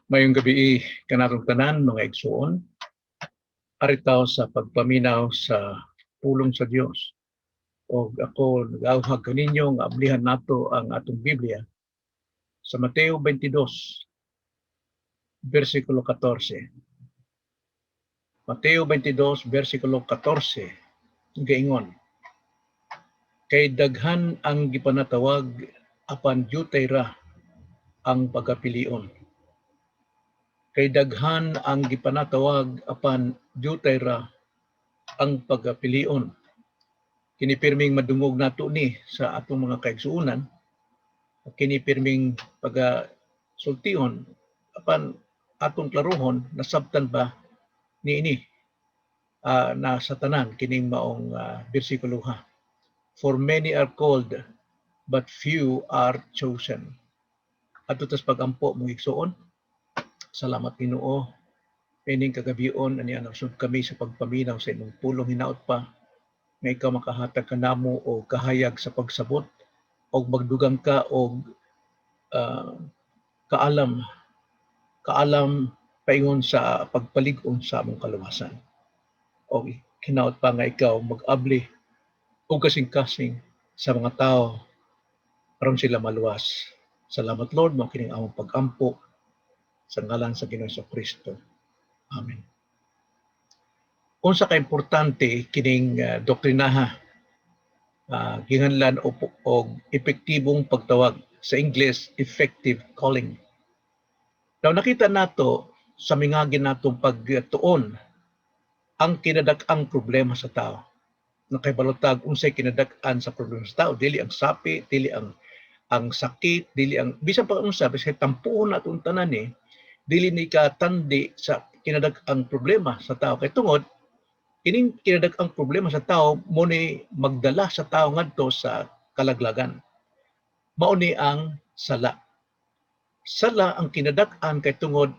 Mayong gabi kanatong tanan mga igsoon. Aritaw sa pagpaminaw sa pulong sa Dios. O ako nag-auhag kaninyo nga ablihan nato ang atong Biblia sa Mateo 22 versikulo 14. Mateo 22 versikulo 14 gaingon, kay daghan ang gipanatawag apan diutay ra ang pagapilion. Kay daghan ang gipanatawag apan diutay ra ang pagapilion. Kini pirming madungog nato ni sa atong mga kaigsuonan, kini pirming pagasultion apan atong klaruhon nasabtan ba niini na sa tanan kining maong bersikulo ha. For many are called but few are chosen. Adto tas pagampo mong igsuon. Salamat Ginoo. Ining kagabion ani anasud kami sa pagpaminaw sa imong pulong hinaot pa nga ikaw makahatag kanamo o kahayag sa pagsabot o magdugang ka o kaalam paingon sa pagpalig-on sa among kaluwasan. O hinaot pa nga ikaw mag-abli o kasing-kasing sa mga tao aron sila maluwas. Salamat Lord mo kining among pag-ampo sa ngalan sa Ginoong Kristo. Amen. Unsa ka importante kining doktrinaha ginganlan og epektibong pagtawag, sa English effective calling. Daw nakita nato sa mingagin natong pagtuon ang kinadak-ang problema sa tao. Nakaibalotag unsay kinadak-an sa problema sa tao, dili ang sapi, dili ang sakit, dili ang bisan pa unsa bisay tampuon natong tanan ni dili ni ka tandi sa kinadak-ang problema sa tao kay tungod kining kinadak-ang problema sa tao mo ni magdala sa tao ngadto sa kalaglagan. Mao ni ang sala. Sala ang kinadak-an kay tungod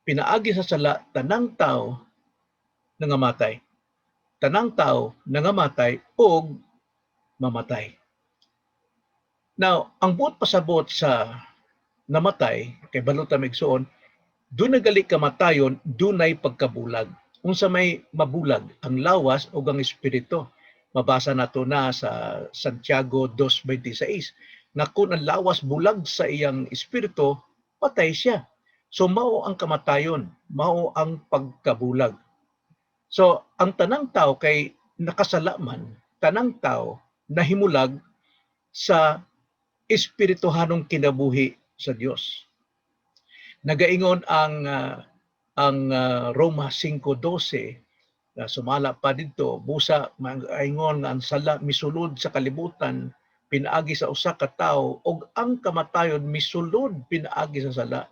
pinaagi sa sala tanang tao nangamatay. Tanang tao nangamatay og mamatay. Now, ang buot pasabot sa namatay kay baluta migsuon, dunay gali kamatayon, dunay pagkabulag. Unsa may mabulag ang lawas o ang espiritu. Mabasa nato na sa Santiago 2:26 na kung ang lawas bulag sa iyang espiritu, patay siya. So mao ang kamatayon, mao ang pagkabulag. So ang tanang tao kay nakasalaman, tanang tao nahimulag sa espirituhanong kinabuhi sa Dios. Nagaingon ang Roma 5:12 na sumala pa dito busa maingon nga ang sala misulod sa kalibutan pinaagi sa usa ka tawo ug ang kamatayon misulod pinaagi sa sala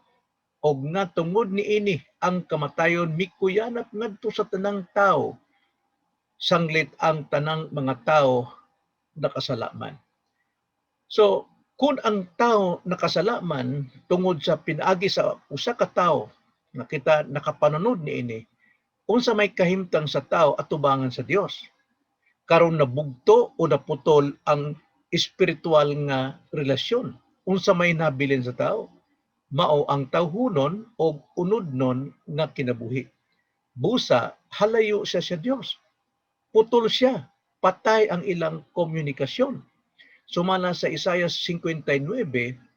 ug nga tungod niini ang kamatayon mikuyanap ngadto sa tanang tawo sanglit ang tanang mga tawo nakasalaman. So kung ang tao nakasalaman tungod sa pinaagi sa usa ka tawo nakita nakapanunod niini, unsa may kahimtang sa tao atubangan sa Dios. Karon nabugto o naputol ang espiritual nga relasyon. Unsa may nabilin sa tao, mao ang tawhunon o unodnon nga kinabuhi. Busa halayo siya sa Dios. Putol siya, patay ang ilang komunikasyon. Sumala sa Isaiah 59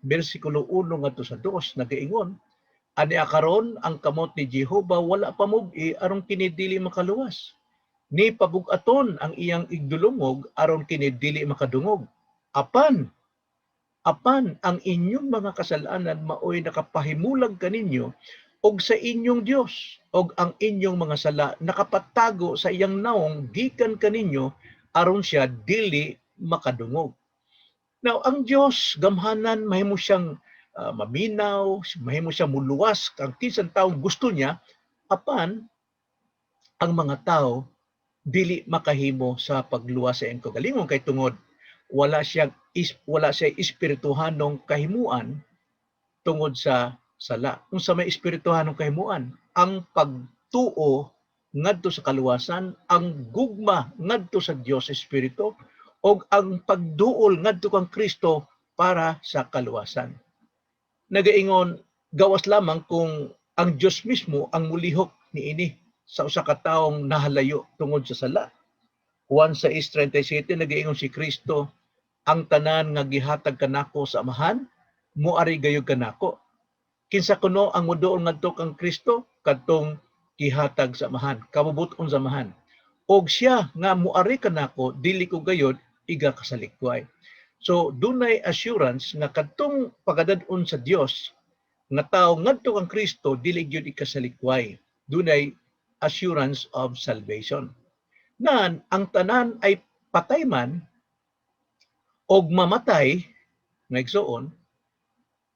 versikulo 1 ngadto sa 2 nagaingon, ani akaron ang kamot ni Jehova wala pa mug-i aron kini dili makaluwas. Ni pabug-aton ang iyang igdulungog aron kini dili makadungog. Apan ang inyong mga kasalanan maoy nakapahimulag kaninyo og sa inyong Dios og ang inyong mga sala nakapatago sa iyang naong gikan kaninyo aron siya dili makadungog. Now ang Dios gamhanan mahimo siyang maminaw, mahimo siya muluwas kang kinsan taong gusto niya, apan ang mga tao dili makahimo sa pagluwas sa iyang kagalingon kay tungod wala siya espirituhanong kahimuan tungod sa sala. Unsa may espirituhanong kahimuan? Ang pagtuo ngadto sa kaluwasan, ang gugma ngadto sa Dios Espiritu og ang pagduol ngadto kang Kristo para sa kaluwasan. Nagaingon gawas lamang kung ang Dios mismo ang mulihok niini sa usa ka taong nahalayo tungod sa sala. Juan 6:37 nagaingon si Kristo, ang tanan nga gihatag kanako sa Amahan moari gayud kanako. Kinsa kuno ang moduol ngadto kang Kristo kadtong gihatag sa Amahan, kabubut-on sa Amahan. Og siya nga moari kanako dili ko gayud iga kasalikway. So dunay assurance nga kadtong pagadad-on sa Dios nga tawo ngadto kang Kristo dili gyud ikasalikway. Dunay assurance of salvation. Nan ang tanan ay patay man og mamatay nga igsuon,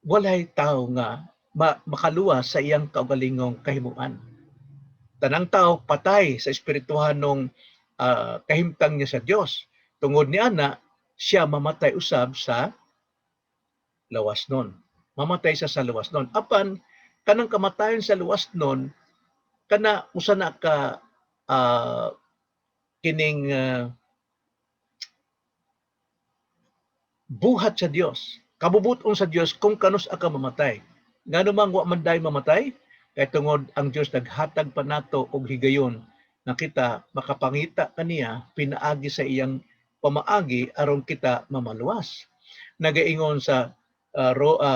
walay tawo nga makaluwas sa iyang kaugalingong kahimuan. Tanang tao patay sa espirituhanong kahimtang niya sa Dios. Tungod niana siya mamatay usab sa lawasnon. Mamatay siya sa lawasnon. Apan kanang kamatayon sa lawasnon kana usa na ka kining buhat sa Dios. Kabubuton sa Dios kung kanus aka mamatay. Ngano man wa man day mamatay, kay tungod ang Dios naghatag pa nato og higayon na kita makapangita kaniya pinaagi sa iyang pamaagi aron kita mamaluwas. Nagaingon sa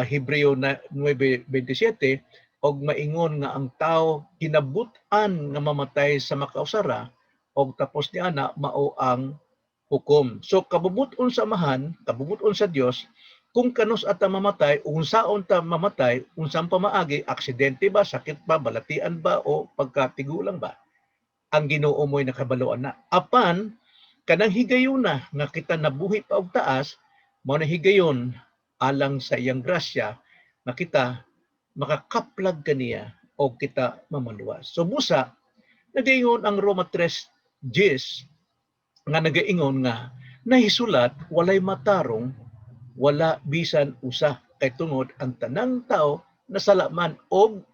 Hebreo 9:27 og maingon nga ang tao kinabut-an nga mamatay sa makausara og tapos niana mao ang hukom. So kabubuton sa Amahan, kabubuton sa Dios, kung kanus ata mamatay, unsaon ta mamatay, unsang pamaagi, aksidente ba, sakit ba, balatian ba, o pagkatigulang ba, ang Ginoo mo'y nakabaloan na. Apan, kanang higayon na nga kita nabuhi pa og taas, mao na higayon alang sa iyang grasya na kita makakaplag kaniya o kita mamaluwas. So busa, nagaingon ang Roma 3:10 nga nagaingon nga nahisulat walay matarong wala bisan usa kay tungod ang tanang tao nasalaman og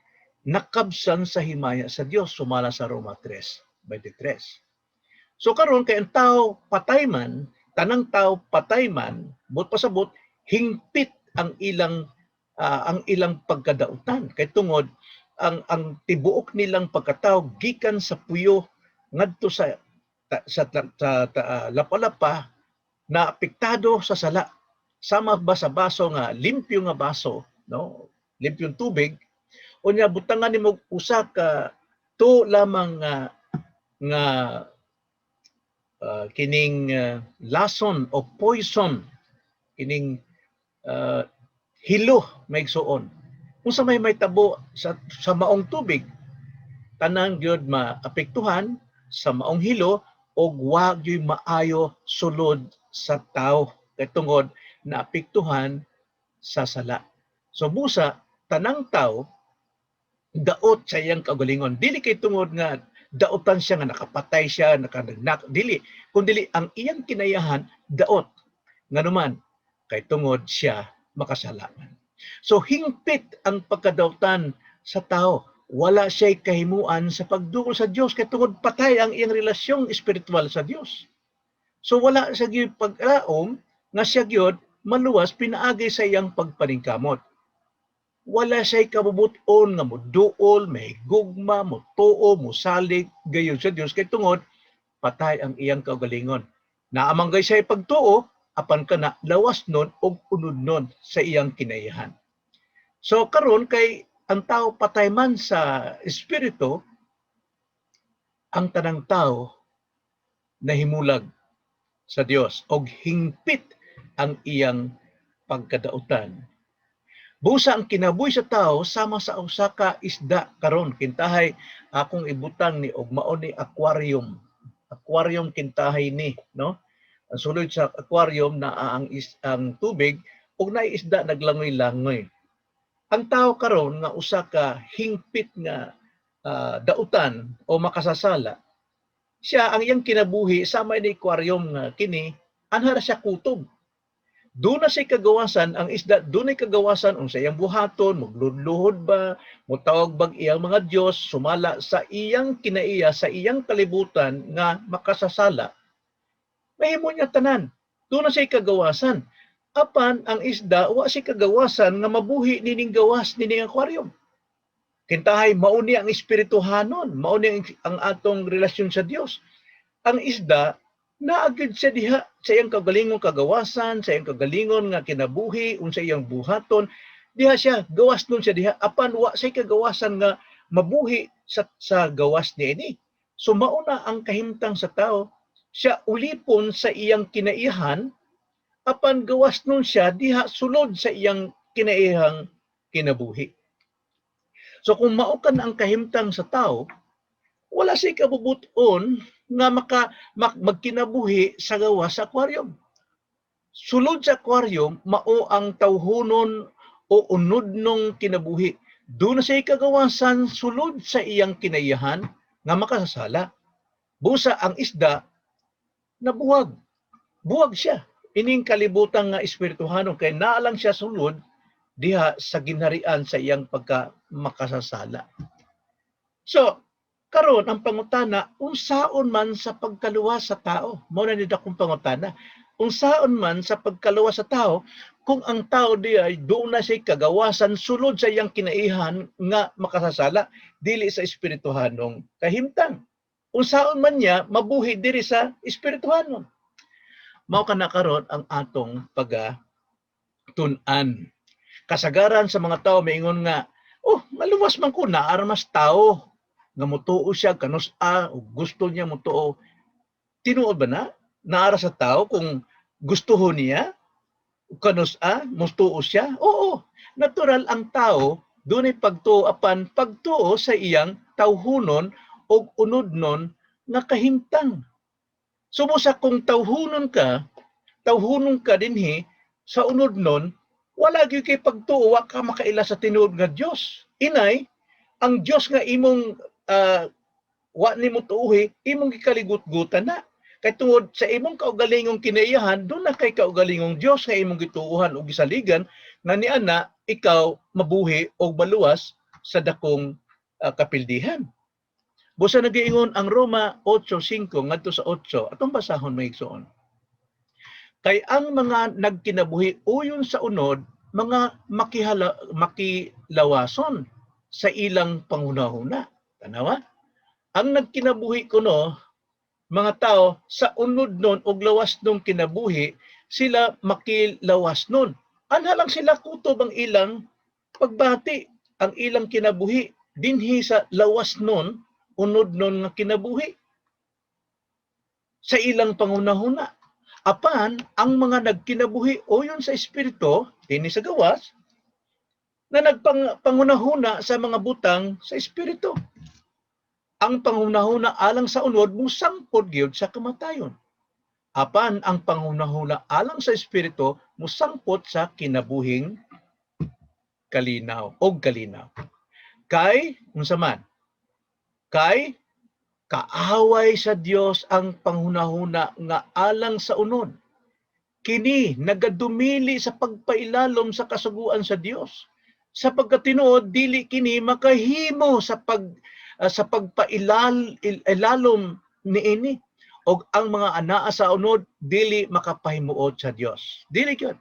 nakabsan sa himaya sa Dios sumala sa Roma 3:23. So karon kay ang tao patay man, tanang tao patay man, but pasabot hingpit ang ilang pagkadautan kay tungod ang tibuok nilang pagkatao gikan sa puyo ngadto sa lapalapa na apektado sa sala. Sama ba sa baso nga limpyo nga baso, no? Limpyong tubig, unya butangan nimo usa ka to lamang nga kining lason o poison, kining hilo maigsuon. Unsa may tabo sa maong tubig, tanang gyud maapektuhan sa maong hilo og wa gyud maayo sulod sa tawo kay tungod naapektuhan sa sala. So busa tanang tawo daot sa iyang kaugalingon, dili kay tungod nga daotan siya nga nakapatay siya, nakanagnak, dili, kundi ang iyang kinayahan daot nganuman kay tungod siya makasalanan. So hingpit ang pagkadautan sa tao, wala siya'y kahimuan sa pagdukol sa Dios kay tungod patay ang iyang relasyong espiritual sa Dios. So wala sa gyud pag-aom nga siya gyud maluwas pinaagi sa iyang pagpaningkamot. Wala siya'y kabubuton nga moduol, may gugma, motuo, mosalig gayon sa Dios kay tungod patay ang iyang kaugalingon. Naamanggay siya'y pagtuo apan kana lawas nun og unod nun sa iyang kinayahan. So karon kay ang tao patay man sa espiritu, ang tanang tao nahimulag sa Dios og hingpit ang iyang pagkadautan. Busa ang kinabuhi sa tao sama sa usa ka isda karon kintahay akong ibutang ni og mao ni aquarium. Aquarium kintahay ni, no? Ang sulod sa aquarium na ang tubig ug naay isda naglangoy-langoy. Ang tao karon nga usa ka hingpit nga dautan o makasasala, siya ang iyang kinabuhi sama ni aquarium nga kini anhara siya kutob. Doon na siya kagawasan, ang isda doon ay kagawasan unsa iyang buhaton, magludluhod ba, mutawag bag iyang mga Dios, sumala sa iyang kinaiya, sa iyang kalibutan nga makasasala. Mahimo niya tanan. Doon na siya kagawasan. apan ang isda wa si kagawasan nga mabuhi nining gawas nining aquarium. Kintahay mauni ang espirituhanon, mauni ang atong relasyon sa Dios. Ang isda naagid siya diha sa iyang kagalingon kagawasan, sa iyang kagalingon nga kinabuhi, unsa iyang buhaton, diha siya gawas nun siya diha apan wa say kagawasan nga mabuhi sa gawas niini. So mauna ang kahimtang sa tao, siya ulipon sa iyang kinaihan apan gawas nun siya diha sulod sa iyang kinaihang kinabuhi. So kung maukan ang kahimtang sa tao, wala siya kabubuton nga magkinabuhi sa gawas sa aquarium. Sulod sa aquarium, mao ang tawhunon o unodnong kinabuhi. Doon na siya kagawasan sulod sa iyang kinaiyahan nga makasasala. Busa ang isda nabuwag. Buwag siya. Ining kalibutan nga espirituhanon kay naalang siya sulod diha sa ginharian sa iyang pagka makasasala. So, karon ang pangutana, unsaon man sa pagkaluwas sa tao? Mao na nid akong pangutana. Unsaon man sa pagkaluwas sa tao kung ang tao di ay doon na siya kagawasan sulod sa iyang kinaihan nga makasasala dili sa espirituhanong kahimtang. Unsaon man niya mabuhi diri sa espirituhanon. Mao kana karon ang atong pagtun-an. Kasagaran sa mga tao maingon nga, oh, maluwas man ko na armas tao nga mutuo siya kanus-a o gusto niya mutuo. Tinuod ba na? Naara sa tao kung gustuhon niya kanus-a, mutuo siya? Oo, natural ang tao dunay pagtuo apan pagtuo sa iyang tawhunon o unodnon nga kahimtang. Sumusa kung tawhunon ka dinhi sa unodnon, wala gyud kay pagtuo wa ka makaila sa tinuod nga Dios. Inay ang Dios nga imong wa nimo tuohi, imong gikaligut-gutan na. Kay tungod sa imong kaugalingong kinaiyahan, doon na kay kaugalingong Dios nga imong gituuhan o gisaligan nga niana ikaw mabuhi o maluwas sa dakong kapildihan. Busa nagiingon ang Roma 8:5 ngadto sa 8, atong basahon maigsoon. Kay ang mga nagkinabuhi uyon sa unod, mga makilawason sa ilang panghunahuna. Tanawa? Ang nagkinabuhi kuno, mga tao, sa unod nun o lawas nung kinabuhi, sila makilawas nun. Anha lang sila kutob ang ilang pagbati, ang ilang kinabuhi, dinhi sa lawas nun, unod nun nga kinabuhi. Sa ilang pangunahuna. Apan, ang mga nagkinabuhi o yun sa espiritu, dinhi sa gawas, na nagpangunahuna sa mga butang sa espiritu. Ang pangunahuna alang sa unod, musangpod gyud sa kamatayon. Apan, ang pangunahuna alang sa espiritu, musangpod sa kinabuhing kalinaw o kalinaw. Kay, unsa man? Kay, kaaway sa Dios ang panghunahuna nga alang sa unod. Kini nagadumili sa pagpailalom sa kasuguan sa Dios. Sa pagkatinuod dili kini makahimo sa pagpailalom niini og ang mga anaa sa unod dili makapahimuot sa Dios. Dili gyud.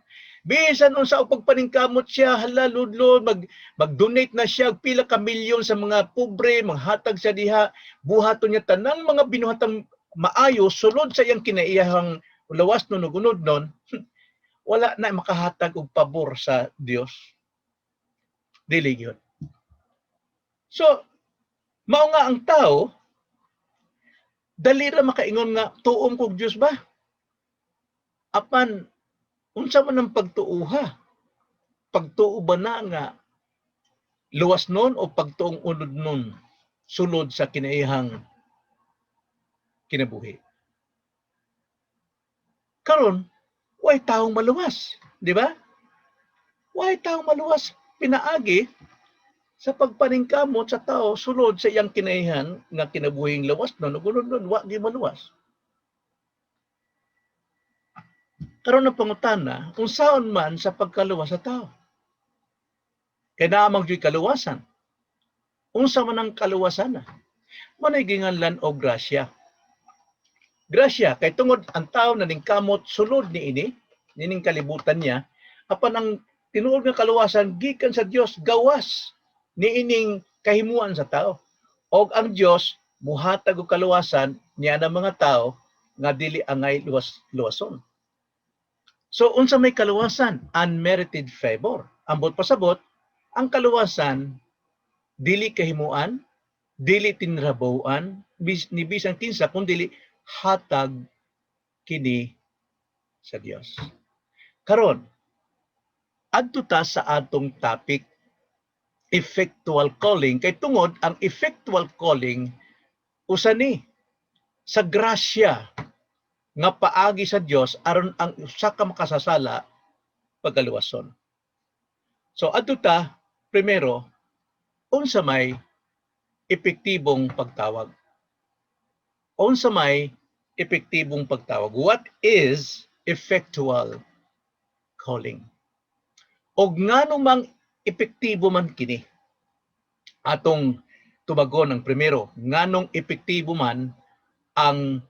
Bisan unsa og pagpaningkamot siya halaludlod mag-donate na siya og pila ka milyon sa mga pobre, maghatag siya diha, buhaton niya tanang mga binuhatang maayo sulod sa iyang kinaiyahang lawas nun ug unod nun, wala na makahatag og pabor sa Dios. Dili gyud. So, mao nga ang tao dali ra makaingon nga tuom kog Dios ba? Apan unsa man ang pagtuuha? Pagtuo ba na nga luwas nun o pagtuong unod nun sulod sa kinaihang kinabuhi? Karon, way taong maluwas, di ba? Way taong maluwas pinaagi sa pagpaningkamot sa tao sulod sa iyang kinaihan nga kinabuhing lawas nun o unod nun wa di maluwas. Karon ang pangutana, kung saan man sa pagkaluwas sa tao. Kaya naamang diy'y kaluwasan. Unsa man ang kaluwasan na? Manay ginganlan o grasya. Grasya, kay tungod ang tao na ningkamot sulod ni ini, nining kalibutan niya, apan ang tinuod nga kaluwasan gikan sa Dios gawas niining kahimuan sa tao. Og ang Dios muhatag og kaluwasan niya ng mga tao nga dili angay luwason. So unsa may kaluwasan? Unmerited favor. Ambot pasabot, ang kaluwasan dili kahimuan, dili tinrabuan, ni bisan kinsa kun dili hatag kini sa Dios. Karon, adto ta sa atong topic, effectual calling. Kay tungod ang effectual calling usa ni sa grasya nga paagi sa Dios aron ang usa ka makasasala pagaluwason. So adto ta primero unsa may epektibong pagtawag. Unsa may epektibong pagtawag? What is effectual calling? Og ngano mang epektibo man kini? Atong tubagon ng primero, nganong epektibo man ang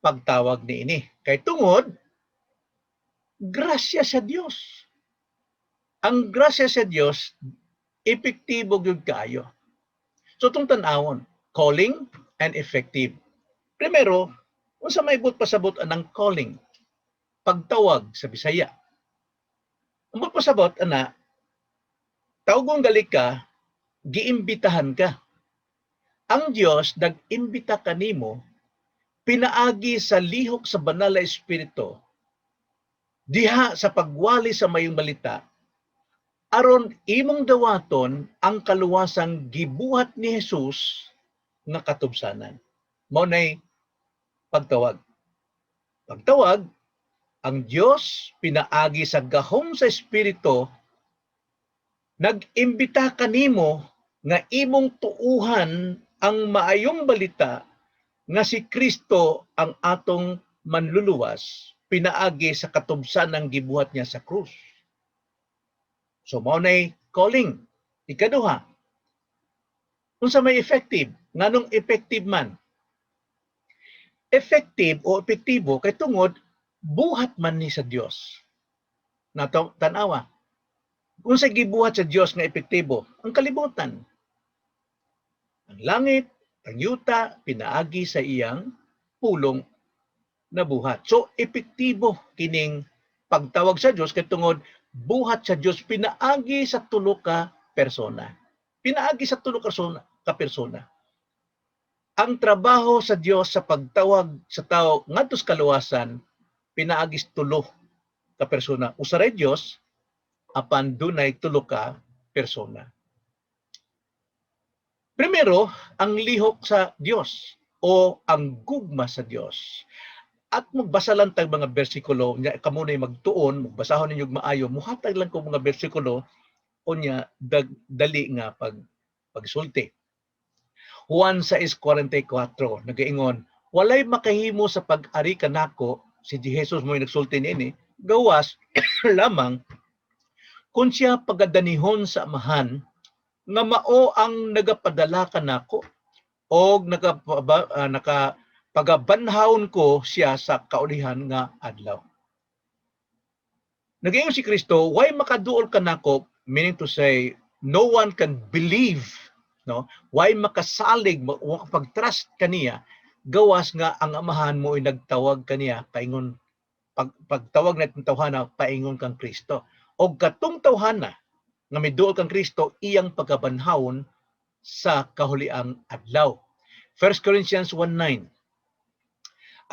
pagtawag niini? Kay tungod grasya sa Dios. Ang grasya sa Dios epektibo gyud kaayo. So itong tanawon, calling and effective. Primero, unsa may but pasabot anang calling? Pagtawag sa Bisaya. Ang but pasabot ana, tawgon gali ka, giimbitahan ka. Ang Dios nag-imbita kanimo pinaagi sa lihok sa banal na espiritu diha sa pagwali sa mayong balita aron imong dawaton ang kaluwasang gibuhat ni Jesus nga katubsanan. Mao nay pagtawag. Pagtawag, ang Dios pinaagi sa gahom sa espiritu nag-imbita kanimo nga imong tuuhan ang maayong balita nga si Kristo ang atong manluluwas pinaagi sa katubsanang gibuhat niya sa krus. So mao nay calling. Ikaduha, unsa may effective? Nganong effective man? Effective o epektibo kay tungod buhat man ni sa Dios. Nato tan-awa. Unsa gibuhat sa Dios nga epektibo? Ang kalibutan. Ang langit, ang yuta pinaagi sa iyang pulong na buhat. So epektibo kining pagtawag sa Dios kay tungod buhat sa Dios pinaagi sa tulo ka persona. Pinaagi sa tulo ka persona. Ang trabaho sa Dios sa pagtawag sa tao ngadto sa kaluwasan pinaagi sa tulo ka persona. Usaray Dios apan dunay tulo ka persona. Primero, ang lihok sa Dios o ang gugma sa Dios. At magbasa lang tag mga bersikulo, nya kamo nay magtuon, magbasahon ninyo maayo, muhatag lang ko mga bersikulo unya dali nga pagsulti. Juan 6:44 nagaingon, walay makahimo sa pag-ari kanako, si Jesus mo nagsulti niini, gawas lamang kung siya pagadanihon sa amahan nga mao ang nagapadala kanako o nakapagabanhawon ko siya sa kaulihan nga adlaw. Nagaingon si Kristo, why makaduol kanako, meaning to say no one can believe, no? Why makasalig, makapag-trust kaniya gawas nga ang amahan mo ay nagtawag kaniya paingon pagtawag natin tawhana paingon kang Kristo. Og katong tawhana nga miduol kang Kristo iyang pagabanhawon sa kahuliang adlaw. 1 Corinthians 1:9.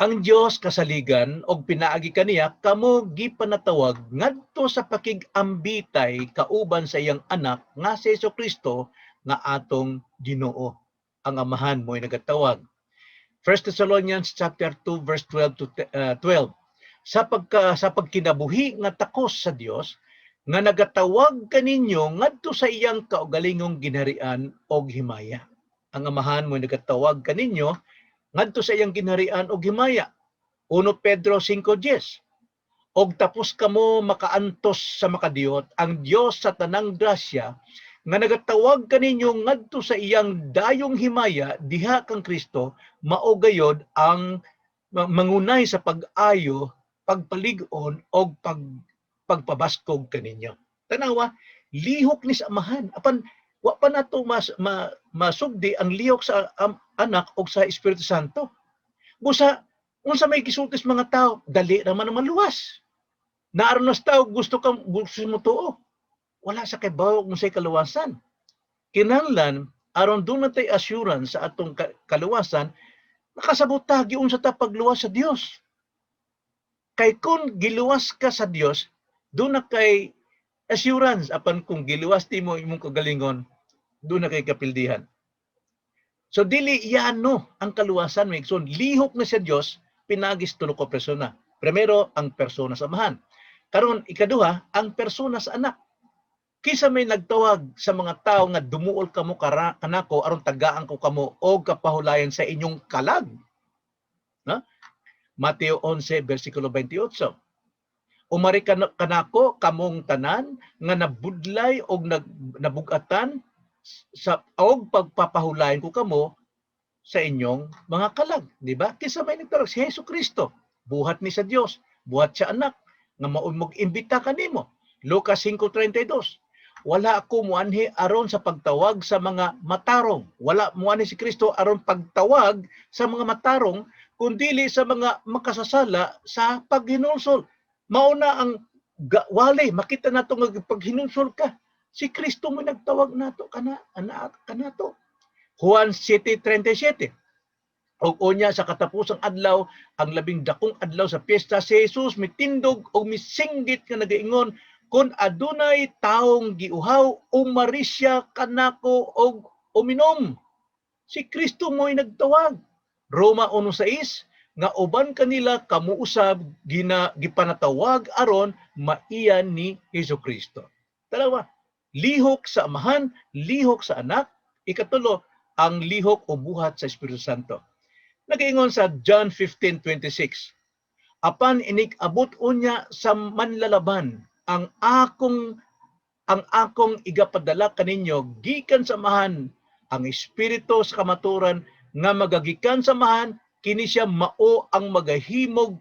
Ang Dios kasaligan og pinaagi kaniya kamo gipanatawag ngadto sa pakig-ambitay kauban sa iyang anak nga si Jesu-Kristo nga atong Ginoo. Ang amahan mo'y nagatawag. 1 Thessalonians chapter 2 verse 12 to 12. Sa pagkinabuhi nga takos sa Dios nga nagatawag kaninyo ngadto sa iyang kaugalingong ginharian og himaya. Ang amahan mo'y nagatawag kaninyo ngadto sa iyang ginharian og himaya. 1 Pedro 5:10. Og tapos kamo makaantos sa makadiyot ang Dios sa tanang grasya nga nagatawag kaninyo ngadto sa iyang dayong himaya diha kang Kristo mao gayod ang mangunay sa pag-ayo, pagpalig-on og pagpabaskog kaninyo. Tanawa, lihok ni sa amahan. Apan wa pa nato masugdi ang lihok sa anak o sa Espiritu Santo. Busa unsa may gisultis mga tao, dali naman ang maluwas. Naaron nas tao gusto mo tuo. Wala sa kaybaw kung say kaluwasan. Kinahanglan aron doon natay assurance sa atong kaluwasan, nakasabot ta giun sa ta pagluwas sa Dios. Kay kung giluwas ka sa Dios, doon na kay assurance apan kung giluwas ti mo imong kagalingon, doon na kay kapildihan. So dili yano ang kaluwasan maigsoon, lihok na sa Dios pinagis tulo ka persona. Primero ang persona sa amahan. Karon ikaduha ang persona sa anak. Kisa may nagtawag sa mga tao nga dumuol kamo kanako aron tagaan ko kamo og kapahulayan sa inyong kalag. Na? Mateo 11 versikulo 28. Umari kanako kamong tanan nga nabudlay og nabugatan sa og pagpapahulayan ko kamo sa inyong mga kalag, di ba? Kisa may nagtawag si Jesucristo, buhat ni sa Dios, buhat sa anak nga maumog imbita kanimo. Lucas 5:32. Wala ako muanhi aron sa pagtawag sa mga matarong. Wala muanhi si Kristo aron pagtawag sa mga matarong, kundili sa mga makasasala sa paghinulsol. Mauna ang wali, makita nato nga paghinulsol ka. Si Kristo mo nagtawag nato kanato. Juan 7:37. Og unya sa katapusang adlaw, ang labing dakong adlaw sa piyesta, si Jesus mitindog og misinggit nga nagaingon, kun adunay taong giuhaw, umari siya kanako og uminom. Si Kristo mo'y nagtawag. Roma 1:6, nga uban kanila kamuusab gipanatawag aron maiyan ni Jesucristo. Dalawa, lihok sa amahan, lihok sa anak. Ikatulo, ang lihok o buhat sa Espiritu Santo. Nagaingon sa John 15:26, apan inig-abot unya sa manlalaban ang akong igapadala kaninyo gikan sa amahan, ang espiritu sa kamaturan nga magagikan sa amahan, kini siya mao ang magahimog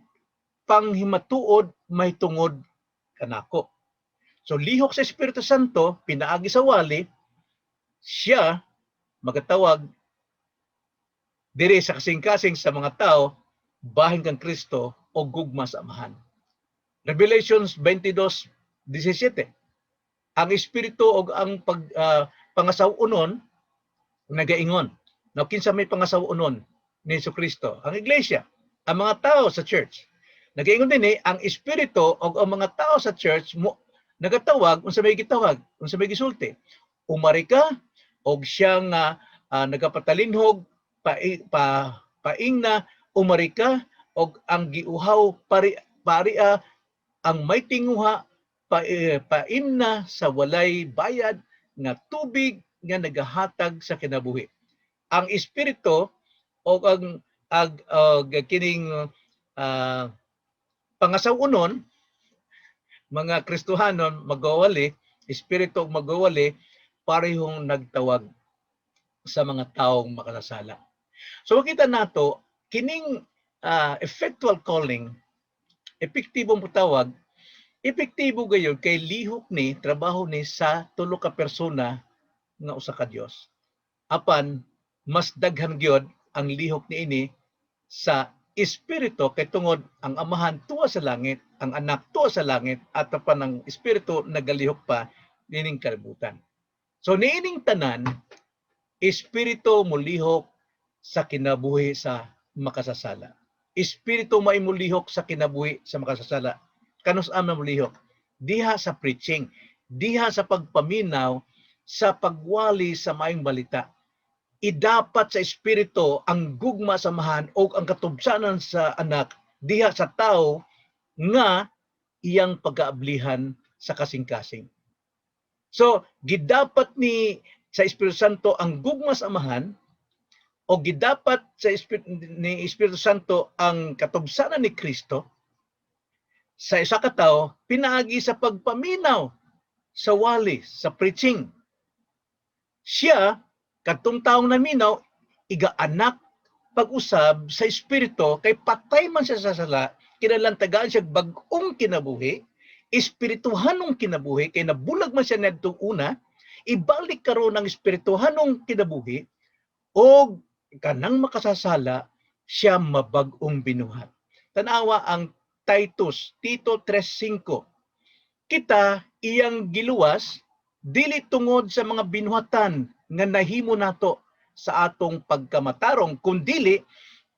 panghimatuod may tungod kanako. So lihok sa Espiritu Santo pinaagi sa wali, siya magatawag diri sa kasing-kasing sa mga tao bahin kang Kristo o gugma sa amahan. Revelations 22:17. Ang espiritu o ang pangasaw-unon nagaingon. Now kinsa may pangasaw-unon ni Jesucristo? Ang iglesia, ang mga tao sa church. Nagaingon din ang espiritu o ang mga tao sa church mo nagatawag unsa may gitawag, unsa may gisulti. Umari ka og siya nga nagapatalinhog paingna, umari ka og ang giuhaw paria ang may tinguha paimna sa walay bayad nga tubig nga nagahatag sa kinabuhi. Ang espiritu o ang kining pangasaw-unon, mga Kristohanon magawali, espiritu magawali, parehong nagtawag sa mga taong makasasala. So makita nato kining effectual calling, epektibong patawag, epektibo gayud kay lihok ni trabaho ni sa tulo ka persona nga usa ka Dios. Apan mas daghan gyud ang lihok niini sa espiritu kay tungod ang amahan tuwa sa langit, ang anak tuwa sa langit, at apan ang espiritu nagalihok pa nining kalibutan. So niining tanan, espiritu molihok sa kinabuhi sa makasasala. Espiritu may molihok sa kinabuhi sa makasasala. Kanus-am na molihok? Diha sa preaching, diha sa pagpaminaw, sa pagwali sa maayong balita. Idapat sa espiritu ang gugma sa amahan o ang katubsanan sa anak diha sa tao nga iyang pag-aablihan sa kasing-kasing. So, gidapat ni sa Espiritu Santo ang gugma sa amahan o gidapat sa ni Espiritu Santo ang katubsanan ni Kristo sa isa ka tawo pinaagi sa pagpaminaw sa wali, sa preaching. Siya kadtong taong naminaw iga-anak pag-usab sa espiritu kay patay man siya sa sala, kinalantagaan siya bag-ong kinabuhi, espirituhanong kinabuhi, kay nabulag man siya ngadtong una, ibalik karon ang espirituhanong kinabuhi, o kanang makasasala, siya mabag-ong binuhat. Tanawa ang Tito 3:5. Kita iyang giluwas, dili tungod sa mga binuhatan nga nahimo nato sa atong pagkamatarong, kundili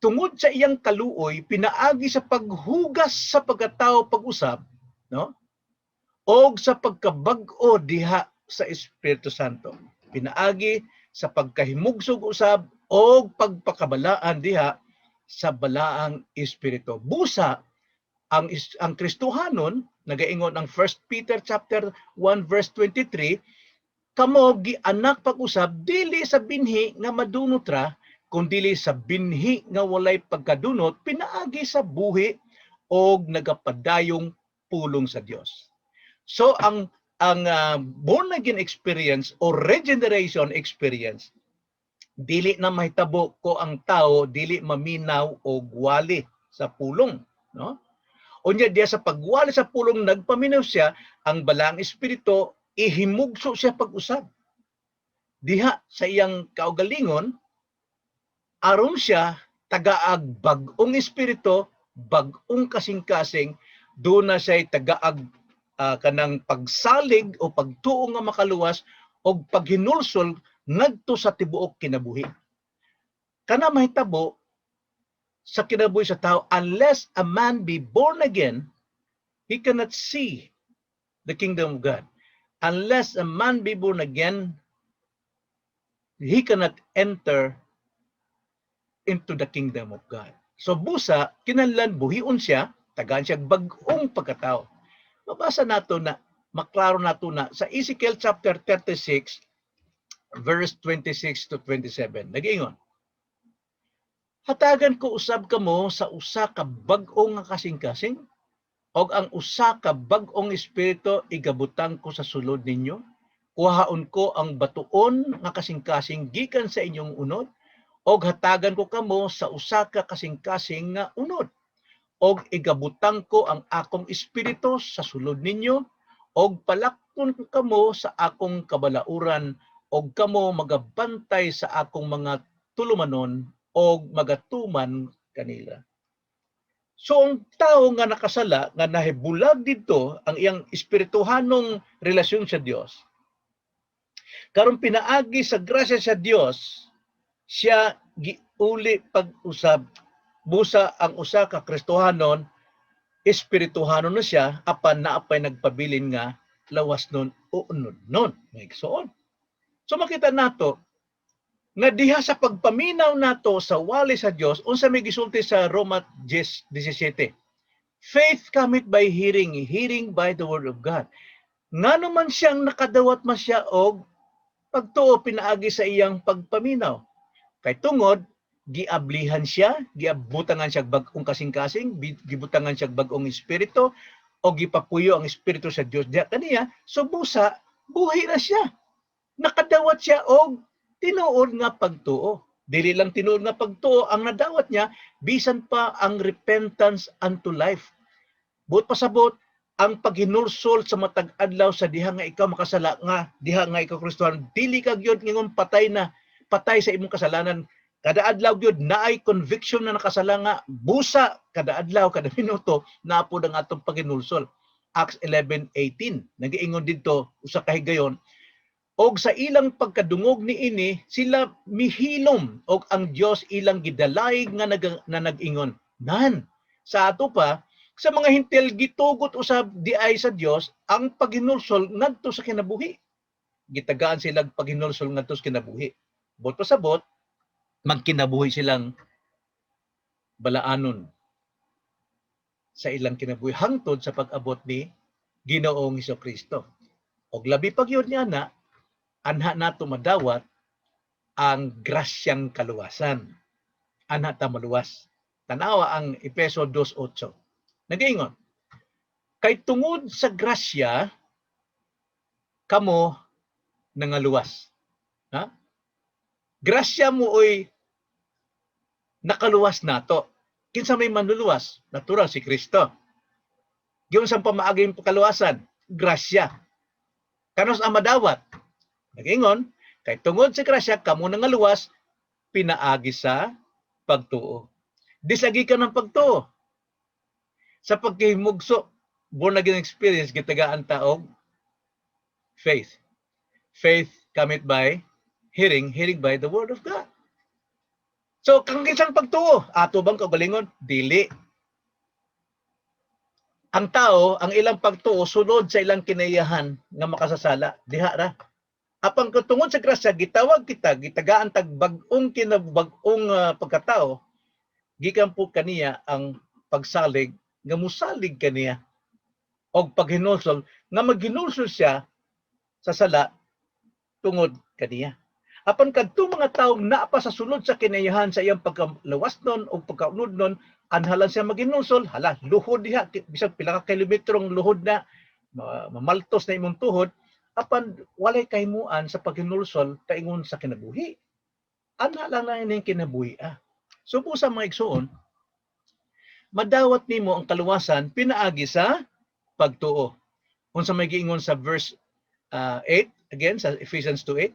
tungod sa iyang kaluoy, pinaagi sa paghugas sa pagkatao pag-usab, no? O sa pagkabag-o diha sa Espiritu Santo. Pinaagi sa pagkahimugsog usab o pagpakabalaan diha sa balaang espiritu. Busa ang Kristohanon, nagaingon ang 1 Peter chapter 1 verse 23, kamo gianak pag-usab dili sa binhi nga madunot ra, kundi sa binhi nga walay pagkadunot, pinaagi sa buhi o nagapadayong pulong sa Dios. So ang born again experience o regeneration experience, dili na mahitabo ko ang tao dili maminaw o gwali sa pulong, no? Unya diya sa pagwali sa pulong nagpaminaw siya, ang balang espiritu ihimugso siya pag-usab. Diha sa iyang kaugalingon, aron siya tagaag bag-ong espiritu, bag-ong kasing-kasing, doon na siya tagaag kanang pagsalig o pagtuo nga makaluwas o paghinulsol ngadto sa tibuok kinabuhi. Kana mahitabo sa kinabuhi sa tao, unless a man be born again, he cannot see the kingdom of God. Unless a man be born again, he cannot enter into the kingdom of God. So busa, kinahanglan buhion siya, tagaan siya bag-ong pagkatao. Mabasa nato na, maklaro nato na sa Ezekiel chapter 36 verse 26 to 27. Nag-ingon, hatagan ko usab kamo sa usa ka bag-ong nga kasing-kasing, og ang usa ka bag-ong espiritu igabutang ko sa sulod ninyo. Kuhaon ko ang batuon nga kasing-kasing gikan sa inyong unod, og hatagan ko kamo sa usa ka kasing-kasing nga unod. Og igabutang ko ang akong espiritu sa sulod ninyo, og palakton ko kamo sa akong kabalauran, og kamo magabantay sa akong mga tulumanon, og magatuman kanila. So ang tao nga nakasala, nga nahibulag dito ang iyang espirituhanong relasyon sa Dios, karon pinaagi sa grasya sa Dios, siya giuli pag-usab. Busa ang usa ka Kristohanon, espirituhanon na siya, apan naapay nagpabilin nga lawas nun o unod nun. Maigsoon. So makita nato nga diha sa pagpaminaw nato sa wali sa Dios, unsa may gisulti sa Roma 10:17. Faith cometh by hearing, hearing by the word of God. Ngano man siyang nakadawat man siya og pagtuo pinaagi sa iyang pagpaminaw. Kay tungod giablihan siya, giabutangan siya bag-ong kasing-kasing, gibutangan siya bag-ong espiritu, o gipapuyo ang espiritu sa Dios diha kaniya, so busa buhi na siya. Nakadawat siya og tinuod nga pagtuo. Dili lang tinuod nga pagtuo ang nadawat niya, bisan pa ang repentance unto life. Buot pasabot ang paghinulsol sa matag adlaw sa diha nga ikaw makasala, nga diha nga ikaw Kristohan, dili ka gyud ngingon patay sa imong kasalanan. Kada adlaw gyud naay conviction na nakasala nga, busa kada adlaw kada minuto naapod ang atong paghinulsol. Acts 11:18 nagiingon didto usa ka higayon, og sa ilang pagkadungog niini sila mihilom, og ang Dios ilang gidalayeg nga nag-ingon, nan sa ato pa sa mga hintil gitugot usab diay sa Dios ang paghinulsol ngadto sa kinabuhi. Gitagaan sila paghinulsol ngadto sa kinabuhi. Bot pasabot magkinabuhi silang balaanon sa ilang kinabuhi hangtod sa pag-abot ni Ginoong Hesukristo. Og labi pa gyud niya na anha nato madawat ang grasyang kaluwasan. Anha ta maluwas. Tanawa ang Efeso 2:8. Nagaingon, kay tungod sa grasya kamo nangaluwas. Ha? Grasya mo oy nakaluwas nato. Kinsa may manluluwas? Natural si Kristo. Giyon sa pamaaging kaluwasan, grasya. Kanos ang madawat? Nagingon, kay tungod sa grasya, kamo nga luwas, pinaagi sa pagtuo. Disagi ka ng pagtuo. Sa pagkihimugso, born again experience, gitagaan taog faith. Faith cometh by hearing, hearing by the word of God. So, kung isang pagtuo, ato bang kaugalingon? Dili. Ang tao, ang ilang pagtuo, sunod sa ilang kinayahan nga makasasala. Diha ra. Apang tungod sa grasya, gitawag kita, gitagaan tag bag-ong pagkatao, gikan po kaniya ang pagsalig, nga musalig kaniya, o paghinulsol, nga maghinulsol siya sa sala, tungod kaniya. Apan kadto mga taong naapa sa sulod sa kinayahan sa iyang pagkalawas nun o pagkaunod nun, anhalan siya maghinulsol, hala, luhod diha, bisag pila ka kilometrong luhod na, mamaltos na imong tuhod, apan walay kahimuan sa paghinulsol kaingon sa kinabuhi. Anhala na ining kinabuhi. So po sa mga igsoon, madawat nimo ang kaluwasan pinaagi sa pagtuo. Unsa may giingon sa verse 8, again sa Ephesians 2:8,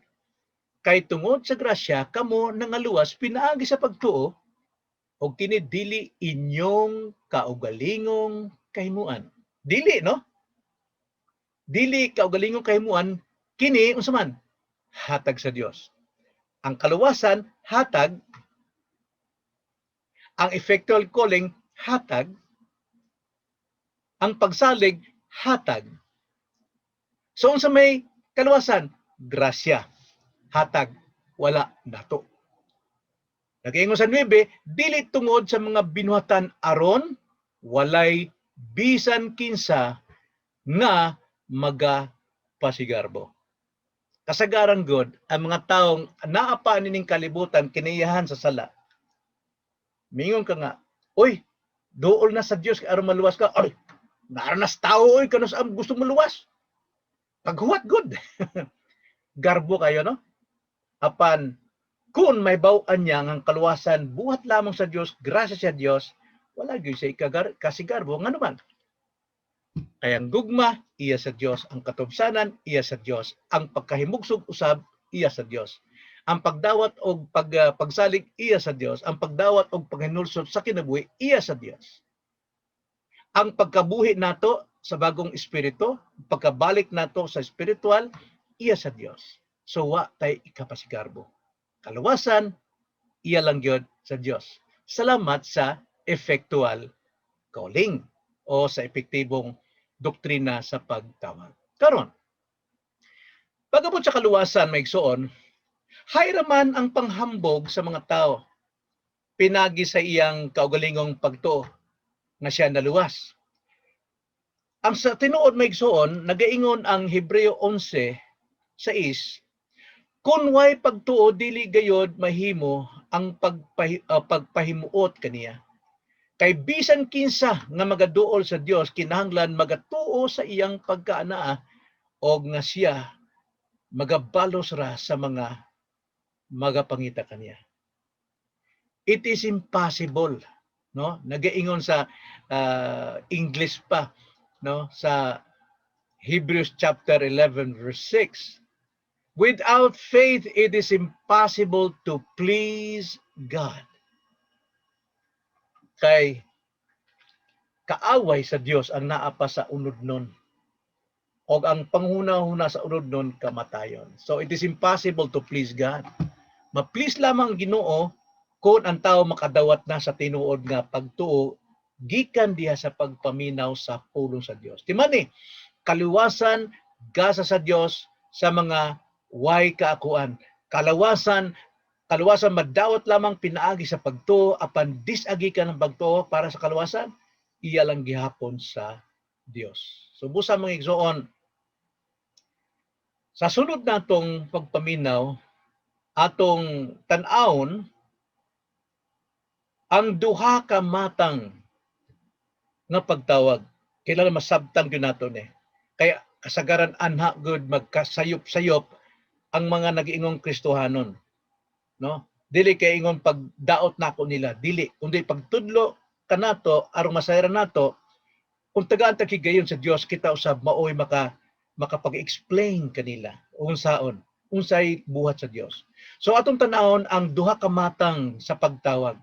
kay tungod sa grasya kamo nangaluwas pinaagi sa pagtuo og kini dili inyong kaugalingong kahimuan. Dili, no? Dili kaugalingong kahimuan, kini unsa man? Hatag sa Dios. Ang kaluwasan hatag, ang effectual calling hatag, ang pagsalig hatag. So unsa may kaluwasan? Grasya. Hatag, wala nato. Nag-ingon sa 9, dili tungod sa mga binuhatan aron walay bisan kinsa nga magapasigarbo. Kasagaran God, ang mga taong naapa nining kalibutan kinayahan sa sala. Mingon ka nga, oy, dool na sa Dios aron maluwas ka. Oy, naranas tao oy kanos ang gusto maluwas. Paghuwat good. Garbo kayo, no? Apan kung may baw-an niya ang kaluwasan buhat lamang sa Dios, grasya sa Dios, wala gyud siya kasigarbo nga naman. Kaya ang gugma, iya sa Dios. Ang katubsanan, iya sa Dios. Ang pagkahimugsog usab, iya sa Dios. Ang pagdawat o pagsalig, iya sa Dios. Ang pagdawat o paghinulsol sa kinabuhi, iya sa Dios. Ang pagkabuhi nato sa bagong espiritu, pagkabalik nato sa espiritual, iya sa Dios. So wa tay ikapasigarbo. Kaluwasan, iya lang gyud sa Dios. Salamat sa effectual calling o sa epektibong doktrina sa pagtawag. Karon, pagabot sa kaluwasan, maigsoon, hayraman ang panghambog sa mga tao. Pinagi sa iyang kaugalingong pagtuo nga siya naluwas. Ang sa tinuod maigsoon, nagaingon ang Hebreo 11:6, kun way pagtuo dili gayod mahimo ang pagpahimuot kaniya. Kay bisan kinsa nga magaduol sa Dios kinahanglan magatuo sa iyang pagkaanaa o nga siya magabalos ra sa mga magapangita kaniya. It is impossible, no? Nagaingon sa English pa, no, sa Hebrews chapter 11 verse 6. Without faith it is impossible to please God. Kay kaaway sa Dios ang naapa sa unod nun. O ang panghuna-huna sa unod nun, kamatayon. So it is impossible to please God. Ma-please lamang Ginoo kung ang tao makadawat na sa tinuod nga pagtuo gikan diha sa pagpaminaw sa pulong sa Dios. Timani, kaluwasan gasa sa Dios sa mga way kaakuan. Kaluwasan madawat lamang pinaagi sa pagtuo apan disagi ka ng pagtuo para sa kaluwasan, iya lang gihapon sa Dios. So busa mga igsoon, sa sunod natong pagpaminaw, atong tan-awon ang duha ka matang nga pagtawag. Kailangan masabtan gyud naton Kaya kasagaran anha good magkasayop-sayop ang mga nag-iingong Kristohanon. No? Dili kay ingon pagdaot nako nila, dili kundi pagtudlo kanato aron masayran nato Kung tagaan ta gayon sa Dios, kita usab maoy makapag-explain kanila unsaon unsay buhat sa Dios. So atong tan-awon ang duha ka matang sa pagtawag.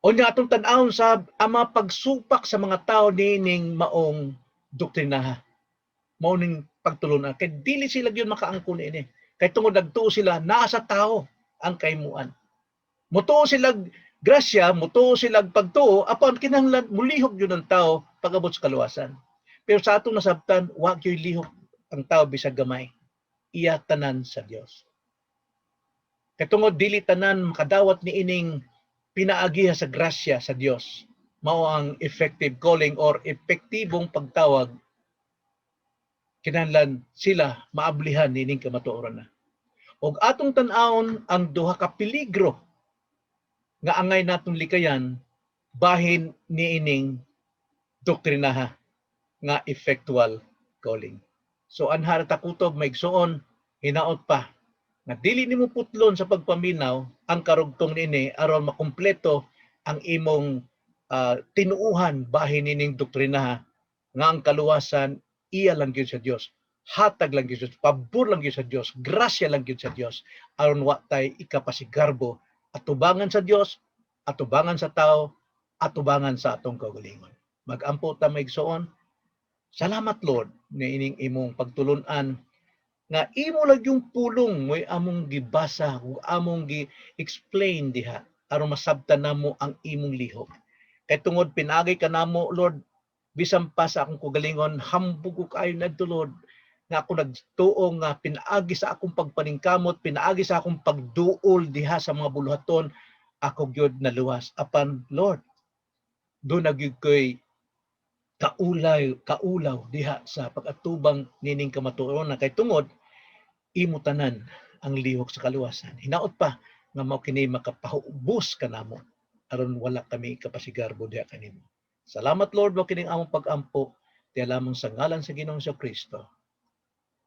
O nga atong tan-awon sa ama pagsupak sa mga tao nining maong doktrinaha. Mao ning pagtulunan kay dili sila gyud makaangkon ini. Kay tungod nagtuo sila naa sa tao ang kaymuan. Mutuo sila grasya, mutuo sila pagtuo apan kinahanglan mulihok gyud ang tao pag-abot sa kaluwasan. Pero sa atong nasabtan, wa gyud lihok ang tao bisag gamay. Iya tanan sa Dios. Kay tungod dili tanan makadawat ni ining pinaagiha sa grasya sa Dios. Mao ang effective calling or epektibong pagtawag kinahanglan sila maablihan nining kamatuoran na. Og atong tan-awon ang duha ka peligro nga angay naton likayan bahin niining doktrinaha nga effectual calling. So anhara ta kutob maigsuon hinaot pa nga dili nimo putlon sa pagpaminaw ang karugtong niini aron makumpleto ang imong tinuuhan bahin nining doktrinaha nga ang kaluwasan iya lang gyud sa Dios. Hatag lang gyud sa Dios, pabor lang gyud sa Dios, grasya lang gyud sa Dios aron wa tay ikapasigarbo atubangan sa Dios, atubangan sa tao, atubangan sa atong kaugalingon. Magampo ta maigsuon. Salamat Lord ni ining imong pagtulun-an nga imo lang yung pulong mo'y among gibasa ug among gi-explain diha aron masabtan namo ang imong lihok. Kay tungod pinagay ka namo Lord, bisan pa sa akong kagalingon, hambog ko kayo na Lord, nga ako nagtuo nga pinaagi sa akong pagpaningkamot, pinaagi sa akong pagduol diha sa mga buluhaton, ako gyud naluwas. Apan Lord, do na gyud ko'y kaulaw diha sa pag-atubang nining kamatuoran na kay tungod, imo tanan ang lihok sa kaluwasan. Hinaot pa nga mao kini makapahubos kanamo aron wala kami kapasigarbo diha kanimo. Salamat Lord, mo kining among pag-ampo, tiya lamang sa ngalan sa Ginoong Kristo.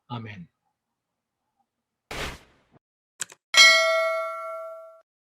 Amen.